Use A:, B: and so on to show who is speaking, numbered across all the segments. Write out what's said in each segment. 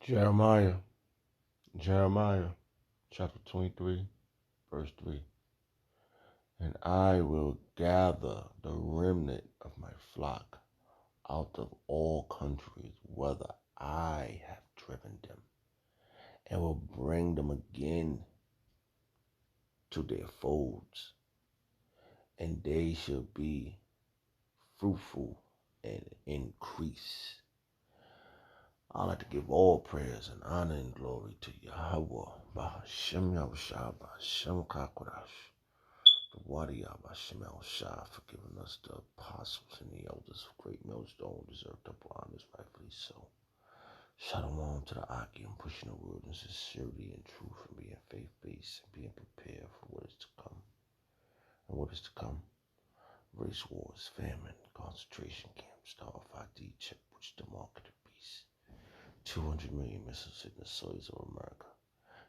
A: Jeremiah, Jeremiah, chapter 23, verse 3. And I will gather the remnant of my flock out of all countries, whither I have driven them, and will bring them again to their folds, and they shall be fruitful and increase. I like to give all praise and honor and glory to Yahweh, Bahashem Yahushua, Bahashem Kakodash, the Wadi Bahashem Yahushua, for giving us the apostles and the elders of great millstone, deserve double honors, rightfully so. Shalom to the Aki, and pushing the word in sincerity and truth, and being faith-based, and being prepared for what is to come. And what is to come? Race wars, famine, concentration camps, the RFID chip, which the mark of the beast. 200 million missiles hitting the soils of America.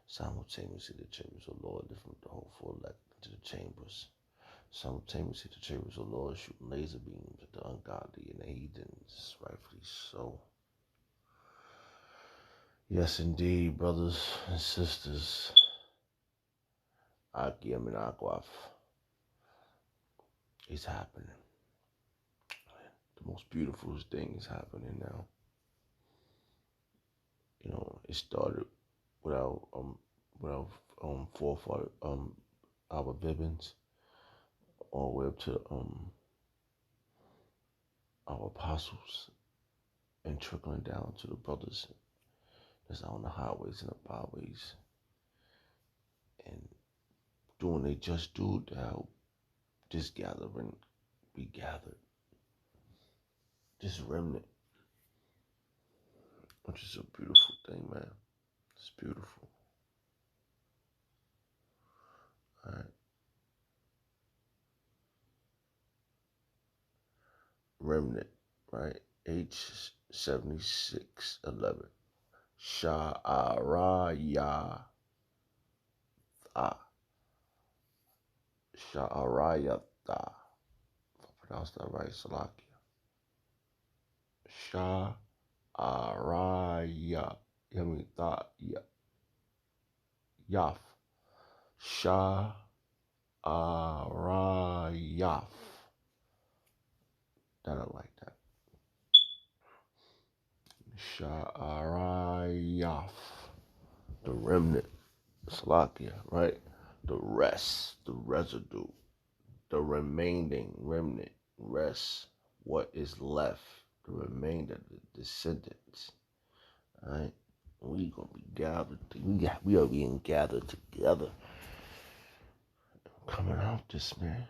A: Simultaneously, the chambers of Lord lifting the whole full elect into the chambers. Simultaneously, the chambers of Lord shooting laser beams at the ungodly and the heathens, rightfully so. Yes, indeed, brothers and sisters. Akim and Akwaf is happening. The most beautiful thing is happening now. You know, it started with our forefather, our Bibbins, all the way up to our apostles, and trickling down to the brothers that's out on the highways and the byways, and doing they just do to help this gathering be gathered, this remnant, which is a beautiful thing, man. It's beautiful. All right. Remnant, right? H7611. Sha'arayatha. Sha'arayatha. If I pronounce that right, Salakia. Sha'arayatha. I mean, Yaf. Sha'arayaf. That I like that. Sha'arayaf. The remnant. Salakia, right? The rest, the residue, the remaining remnant, rest, what is left, the remainder, the descendants. All right? We gonna be gathered. We are being gathered together. Coming out this, man.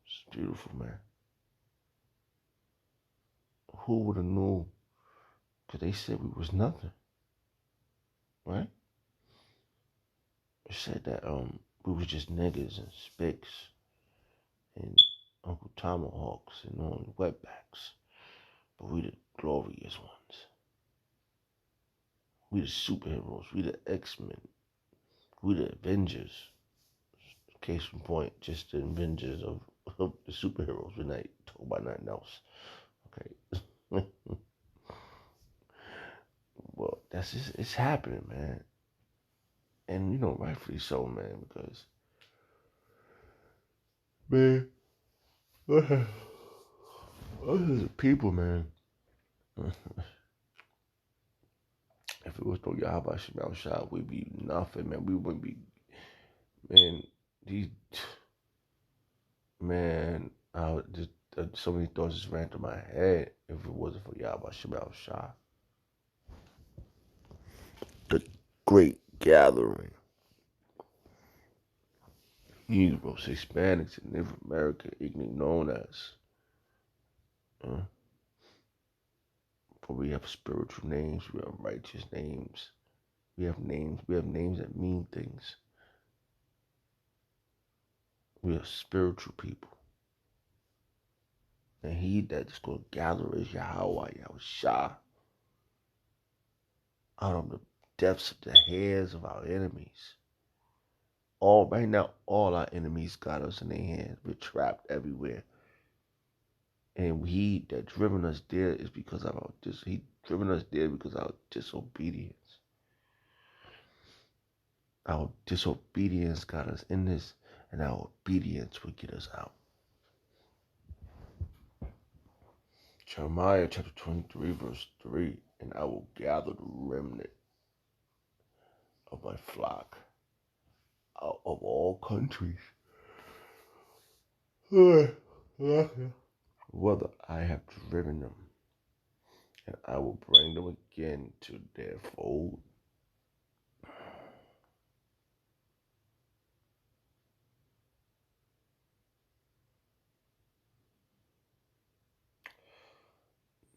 A: It's beautiful, man. Who would have known? Because they said we was nothing. Right? They said that we was just niggas and spicks and Uncle Tomahawks and wetbacks. But we the glorious ones. We the superheroes. We the X-Men. We the Avengers. Case in point, just the Avengers of the superheroes. We're not talking about nothing else. Okay. Well, that's just, it's happening, man. And, rightfully so, man, because, man, this is the people, man. If it was no Yahweh Shemel Shah, we'd be nothing, man. We wouldn't be, man, just, so many thoughts just ran through my head if it wasn't for Yahweh Shemel Shah. The great gathering. Negroes, Hispanics, and Native American, ignorantly known as. For we have spiritual names, we have righteous names. We have names that mean things. We are spiritual people. And he that's going to gather is Yahweh, Yahushua, out of the depths of the hairs of our enemies. Right now, all our enemies got us in their hands. We're trapped everywhere. And he that driven us there is because of our he driven us there because of our disobedience. Our disobedience got us in this, and our obedience will get us out. Jeremiah chapter 23, verse 3. And I will gather the remnant of my flock out of all countries, whether I have driven them, and I will bring them again to their fold.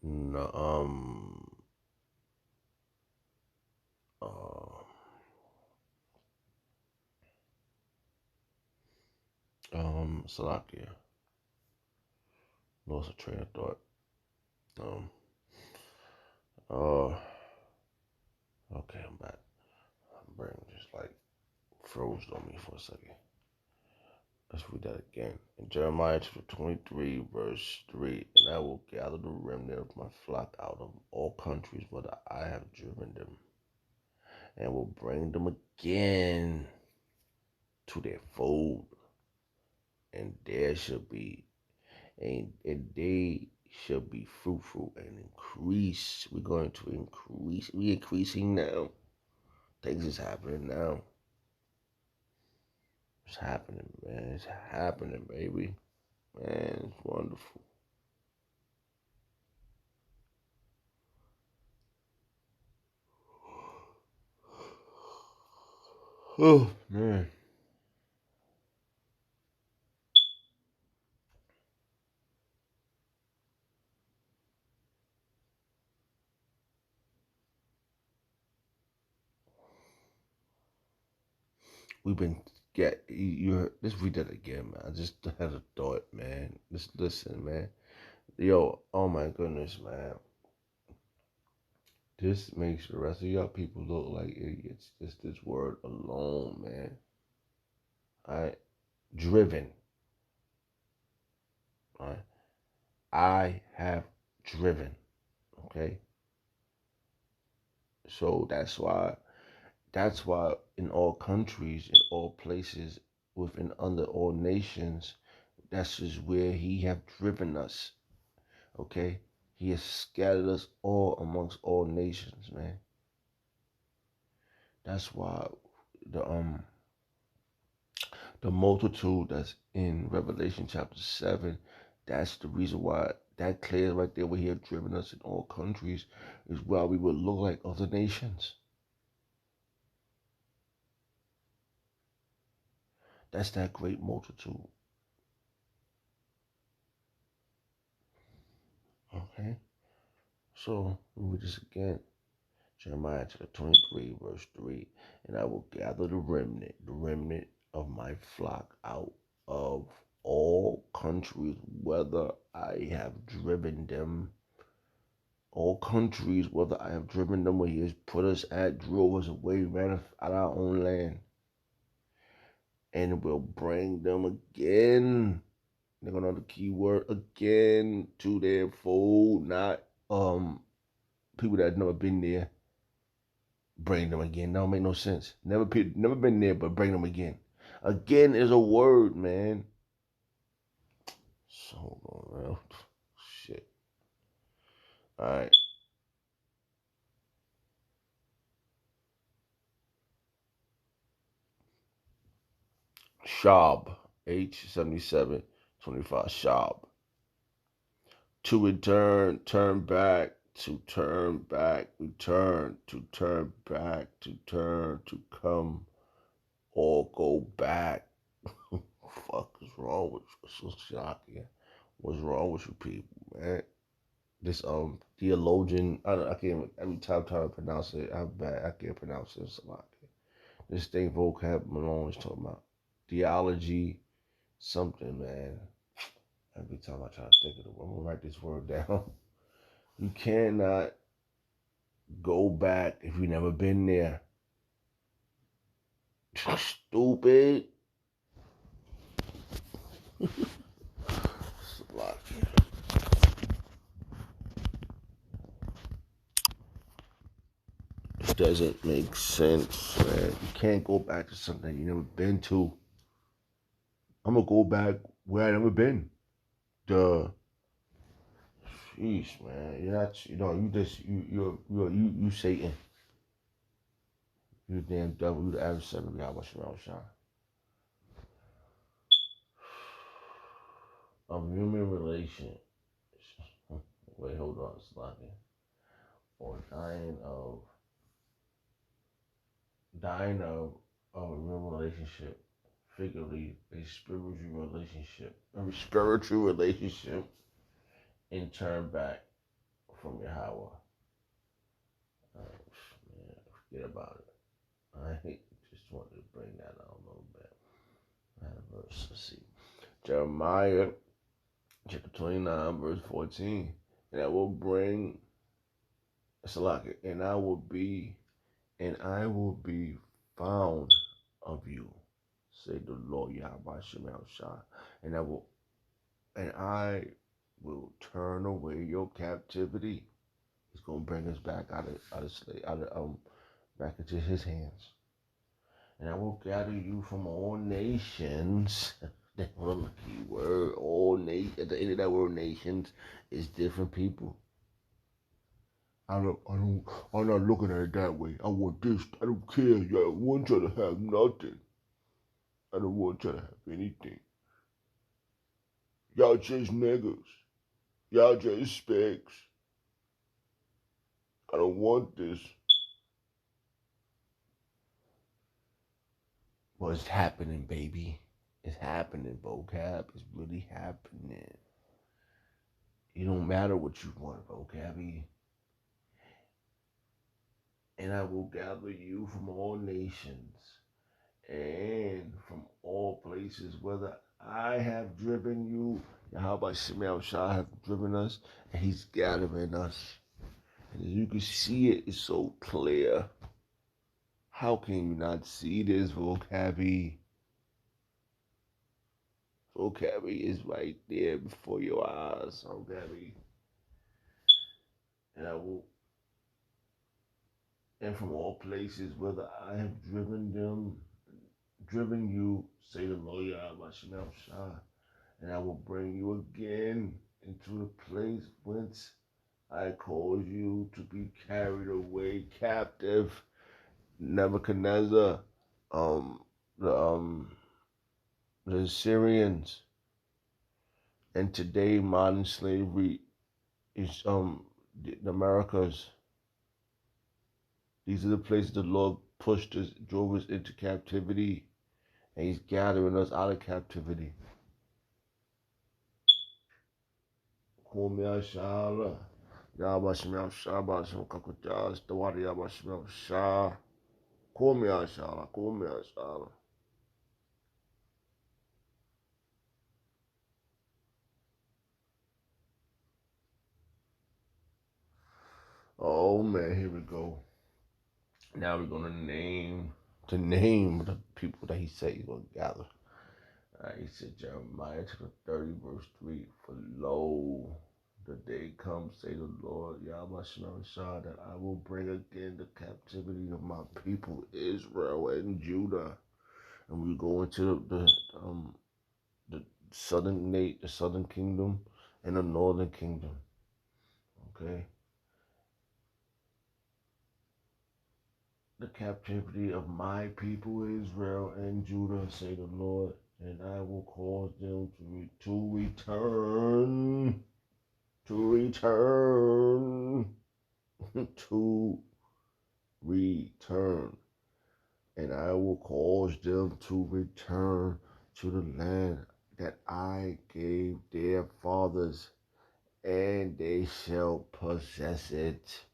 A: No, Salakia. Lost a train of thought. Um, uh, okay, I'm back. My brain just like froze on me for a second. Let's read that again. In Jeremiah chapter 23, verse 3, and I will gather the remnant of my flock out of all countries whether I have driven them, and will bring them again to their fold, and there shall be, and they shall be fruitful and increase. We're going to increase. We're increasing now. Things is happening now. It's happening, man. It's happening, baby. Man, it's wonderful. Oh, man. We've been you heard, let's read that again, man. I just had a thought, man. Just listen, man. Yo, oh my goodness, man. This makes the rest of y'all people look like idiots. Just this word alone, man. I driven. Right? I have driven. Okay. So that's why in all countries, in all places, within under all nations, that's just where he have driven us. Okay? He has scattered us all amongst all nations, man. That's why the um the multitude that's in Revelation chapter 7, that's the reason why that clears right there where he had driven us in all countries is why we would look like other nations. That's that great multitude. Okay? So we read this again. Jeremiah chapter 23, verse 3. And I will gather the remnant of my flock out of all countries, whether I have driven them, all countries, whether I have driven them where he has put us at, drove us away, ran us out of our own land, and will bring them again. They're gonna know the key word again to their fold, not people that have never been there. Bring them again. That don't make no sense. Never been there, but bring them again. Again is a word, man. So hold on, man. Shit. All right. Shab. H7725. Shab. To return, turn back, to turn back, return, to turn back, to turn, to come, or go back. Fuck is wrong with you? So shocking. What's wrong with you people, man? This theologian, I can't every time I try to pronounce it, I'm bad. I can't pronounce it a lot. This thing vocab Malone is talking about theology, something, man. Every time I try to think of the word, I'm gonna write this word down. You cannot go back if you've never been there. Stupid. doesn't make sense, man. You can't go back to something you never been to. I'm gonna go back where I never been. The Sheesh, man. You're not. You just you Satan. You damn devil. You the adversary. God, what's your shine. A human relation. Wait, hold on, slacking. Or dying of a real relationship. Figuratively, a spiritual relationship, and turn back from Yahweh. Man, forget about it. I just wanted to bring that out a little bit. That verse, let's see. Jeremiah chapter 29, verse 14. And I will bring Salaki, and I will be found of you, say the Lord Yahweh Shemel Shah. And I will turn away your captivity. He's gonna bring us back back into his hands. And I will gather you from all nations. That's one key word. All at the end of that word, nations is different people. I'm not looking at it that way. I want this. I don't care. I want you to have nothing. I don't want you to have anything. Y'all just niggas. Y'all just specs. I don't want this. Well, it's happening, baby. It's happening, vocab. It's really happening. It don't matter what you want, vocab. And I will gather you from all nations and from all places, whether I have driven you, Yahweh Shemel Shah have driven us, and he's gathering us. And as you can see it, it's so clear. How can you not see this, vocabby? Vocabby is right there before your eyes, vocabby. And from all places, whether I have driven you, say the Lord Yahweh Shemel Shah, and I will bring you again into the place whence I caused you to be carried away captive. Nebuchadnezzar, um, the um, the Assyrians, and today modern slavery is the Americas. These are the places the Lord drove us into captivity, and He's gathering us out of captivity. Kumya Shala, Yabashmel Shabash, Kakutas, the Wadi Yabashmel Shah, Kumya Shala. Oh man, here we go. Now we're gonna name the people that He said He's gonna gather. He said Jeremiah chapter 30 verse 3. For lo, the day comes, say the Lord Yahweh Shah, that I will bring again the captivity of my people Israel and Judah, and we go into the southern kingdom and the northern kingdom. Okay. The captivity of my people Israel and Judah, say the Lord, and I will cause them to return, to return, and I will cause them to return to the land that I gave their fathers, and they shall possess it.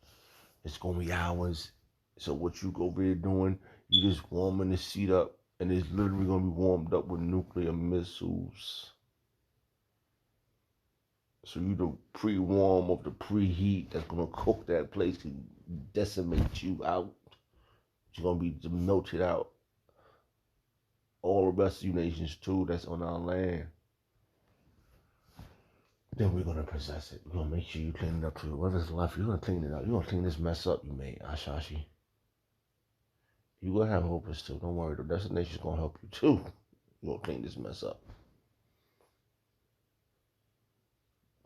A: It's gonna be ours. So what you over here doing, you just warming the seat up, and it's literally gonna be warmed up with nuclear missiles. So you the pre-warm of the preheat that's gonna cook that place and decimate you out. You're gonna be melted out. All the rest of you nations too that's on our land. Then we're gonna possess it. We're gonna make sure you clean it up too. Whatever's left, you're gonna clean it up. You're gonna clean this mess up you made, Ashashi. You gonna have helpers too. Don't worry. The destination's gonna help you too. You gonna clean this mess up.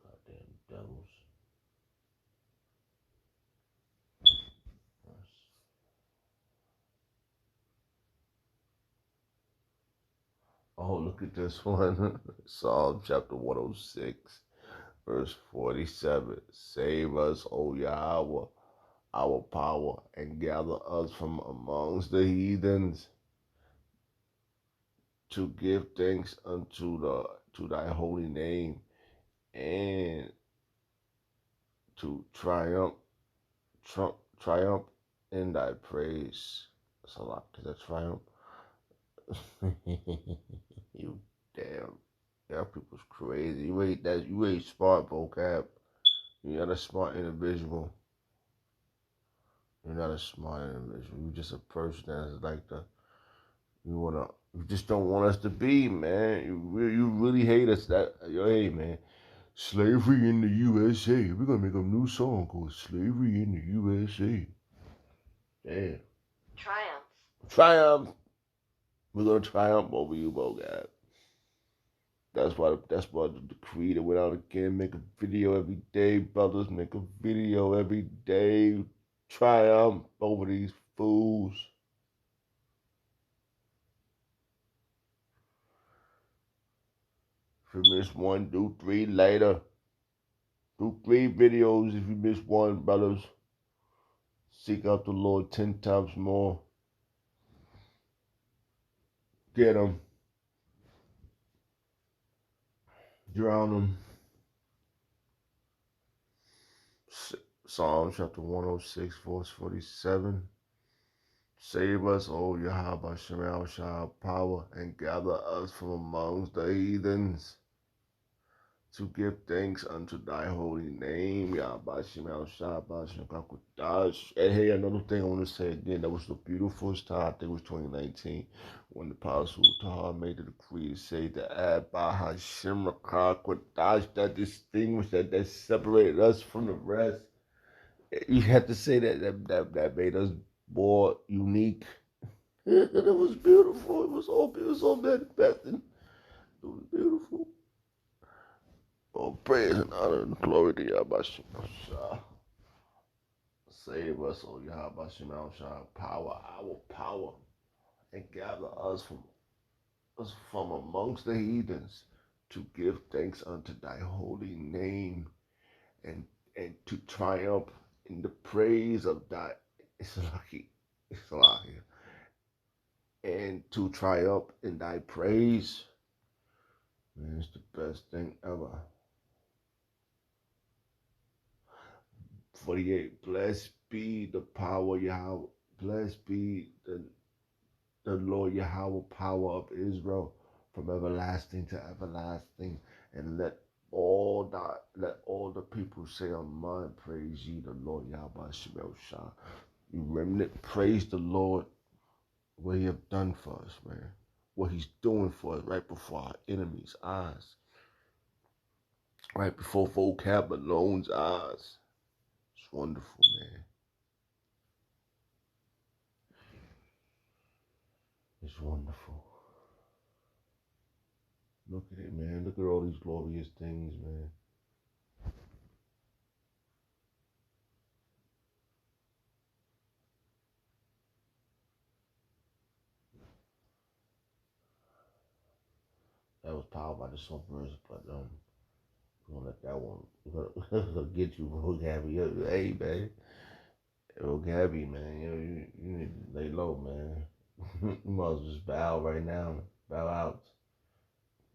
A: Goddamn devils. Oh, look at this one. Psalm chapter 106, verse 47. Save us, O Yahweh, our power, and gather us from amongst the heathens to give thanks to thy holy name and to triumph in thy praise. That's a lot. Is that triumph? You damn. Y'all people's crazy. You ain't smart vocab. You're not a smart individual. You're not a smart individual. You're just a person that's like you just don't want us to be, man. You really hate us. Hey, man. Slavery in the USA. We're gonna make a new song called Slavery in the USA. Damn. Triumph. We're gonna triumph over you, vocab. That's why the decree that went out again. Make a video every day, brothers. Make a video every day. Triumph over these fools. If you miss one, do three later. Do 3 videos if you miss one, brothers. Seek out the Lord 10 times more. Get them. Drown them. Psalm chapter 106, verse 47. Save us, O Yahweh, Shemel Shah, power, and gather us from amongst the heathens to give thanks unto thy holy name, Yahweh, Shemel Shah, Shemel. And hey, another thing I want to say again, that was the beautiful time, I think it was 2019, when the Apostle Tahar made the decree to say that Abba Hashem Rakah that distinguished, that separated us from the rest. You had to say that made us more unique. It was beautiful. It was so manifesting. It was beautiful. Oh, praise and honor and glory to Yahweh Shah. Save us, O Yahweh Shah, power, our power, and gather us from amongst the heathens to give thanks unto thy holy name and to triumph in the praise of thy Islahi, and to triumph in thy praise. Man, it's the best thing ever. 48. Blessed be the power Yahweh. Blessed be the Lord Yahweh, power of Israel, from everlasting to everlasting. And let all the people say on mine, praise ye the Lord Yahweh Shemel Shah. You remnant, praise the Lord, what he have done for us, man. What he's doing for us right before our enemies' eyes. Right before vocab alone's eyes. It's wonderful, man. It's wonderful. Look at it, man. Look at all these glorious things, man. That was powered by the Soulverse, but we're gonna let that one we're gonna get you, bro, Gabby. Hey, man. Yo, Gabby, man. You need to lay low, man. You might as well just bow right now. Bow out.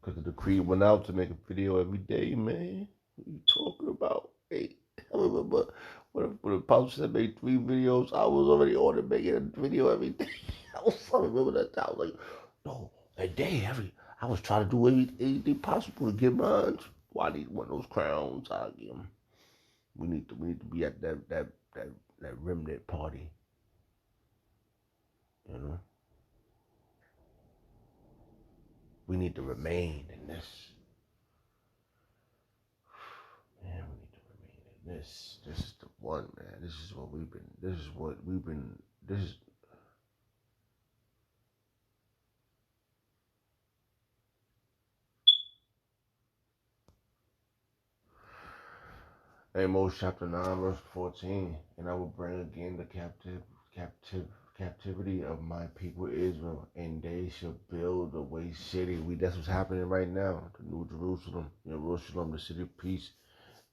A: Because the decree went out to make a video every day, man. What are you talking about? Hey, I remember when the Apostle said make 3 videos, I was already on it making a video every day. I remember that time. I was like, no, a day, I was trying to do anything possible to get mine. Well, I need one of those crowns. I'll get them. We need to be at that remnant party, you know? We need to remain in this. Man, we need to remain in this. This is the one, man. This is what we've been. This is Amos chapter 9, verse 14. And I will bring again the captive captivity of my people Israel, and they shall build a waste city. That's what's happening right now. The New Jerusalem, Jerusalem, the city of peace,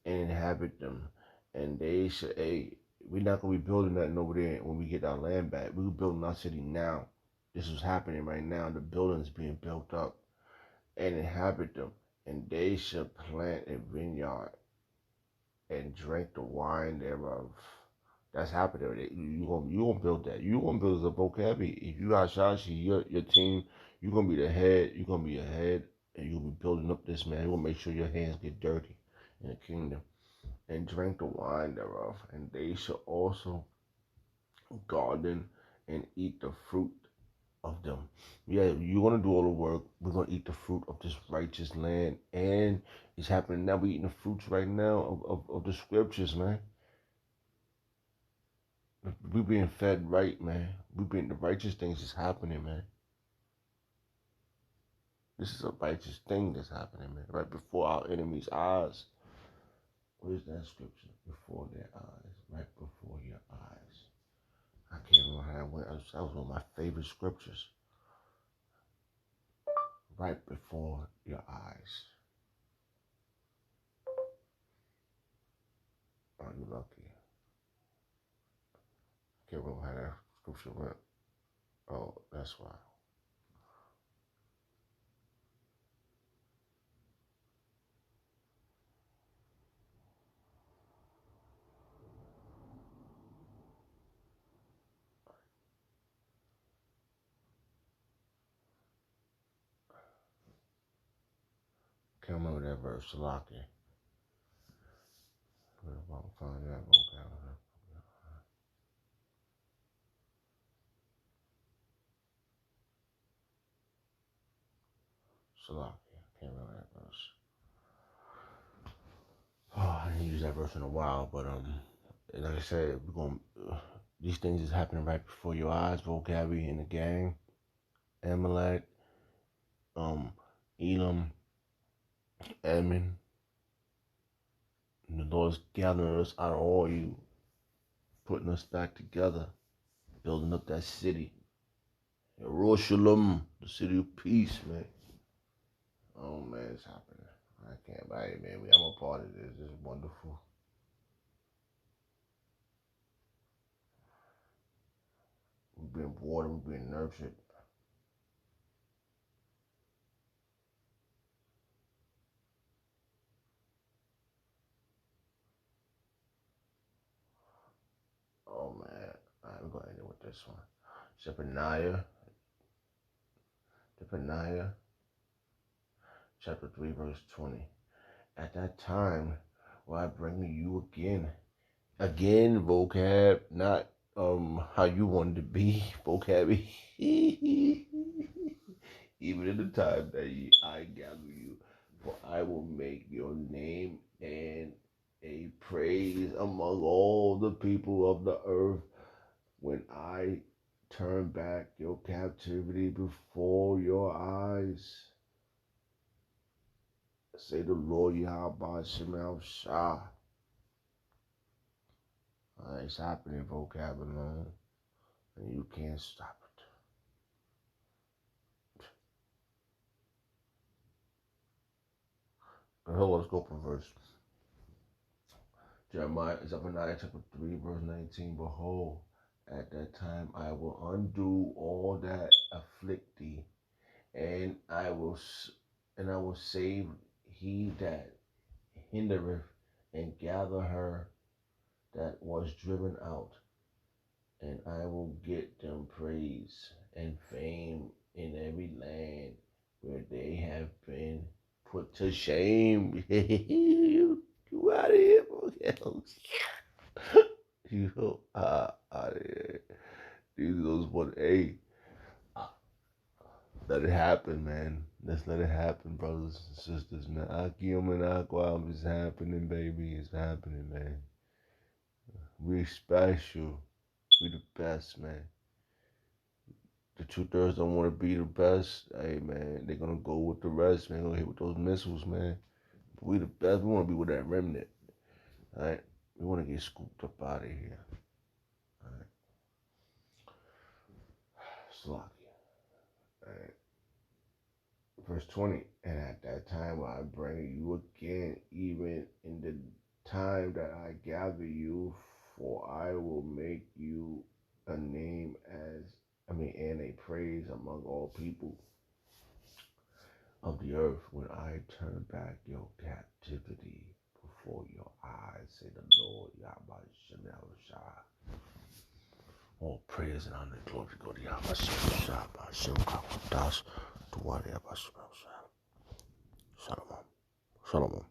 A: and inhabit them. And they shall, hey, we're not gonna be building nothing over there when we get our land back. We're building our city now. This is happening right now. The buildings being built up, and inhabit them. And they shall plant a vineyard and drink the wine thereof. That's happening. You gonna build that. You gonna build a vocabulary. If you got Shashi, your team, you gonna be the head. You gonna be a head, and you gonna be building up this man. You gonna make sure your hands get dirty in the kingdom, and drink the wine thereof. And they shall also garden and eat the fruit of them. Yeah, you're gonna do all the work. We're gonna eat the fruit of this righteous land, and it's happening now. We're eating the fruits right now of the scriptures, man. We being fed right, man. We being the righteous things is happening, man. This is a righteous thing that's happening, man. Right before our enemies' eyes. Where's that scripture? Before their eyes, right before your eyes. I can't remember how that went. That was one of my favorite scriptures. Right before your eyes. Are you lucky? I can't remember how that scripture went. Oh, that's why. Can't remember that verse. Salaki. I'll find that vocabulary. Salaki. Can't remember that verse. Oh, I didn't use that verse in a while, but like I said, we're gonna these things is happening right before your eyes. Vocabulary in the gang, Amalek, Elam, Edmund, and the Lord's gathering us out of all you, putting us back together, building up that city, Jerusalem, the city of peace, man. Oh man, it's happening. I can't buy it, man. I'm a part of this. It's wonderful. We've been watered, we've been nurtured. Oh man, alright, we're gonna end it with this one. Zephaniah, chapter 3, verse 20. At that time, will I bring you again, vocab, not how you wanted to be, vocab. Even in the time that I gather you, for I will make your name and a praise among all the people of the earth when I turn back your captivity before your eyes. Say the Lord Yahweh Shemel Shah. It's happening, vocabulary, and you can't stop it. But hold on, let's go for verse. Zephaniah chapter 3, verse 19. Behold, at that time I will undo all that afflict thee, and I will save he that hindereth, and gather her that was driven out, and I will get them praise and fame in every land where they have been put to shame. You out of here, folks. You out of here. These are those one. Hey, let it happen, man. Let's let it happen, brothers and sisters, man. Akim and Aquam is happening, baby. It's happening, man. We special. We the best, man. The 2/3 don't want to be the best. Hey, man, they're gonna go with the rest, man. They're gonna hit with those missiles, man. But we the best. We want to be with that remnant. All right, we want to get scooped up out of here. All right, Slocky. All right, verse 20. And at that time will I bring you again, even in the time that I gather you, for I will make you a name and a praise among all people of the earth when I turn back your captivity before your eyes, say the Lord Yahweh Shem Shah. All praise and honor and glory go to Yahweh Shem Shem Kakotas, to what Yahweh Shem Shalom. Shalom.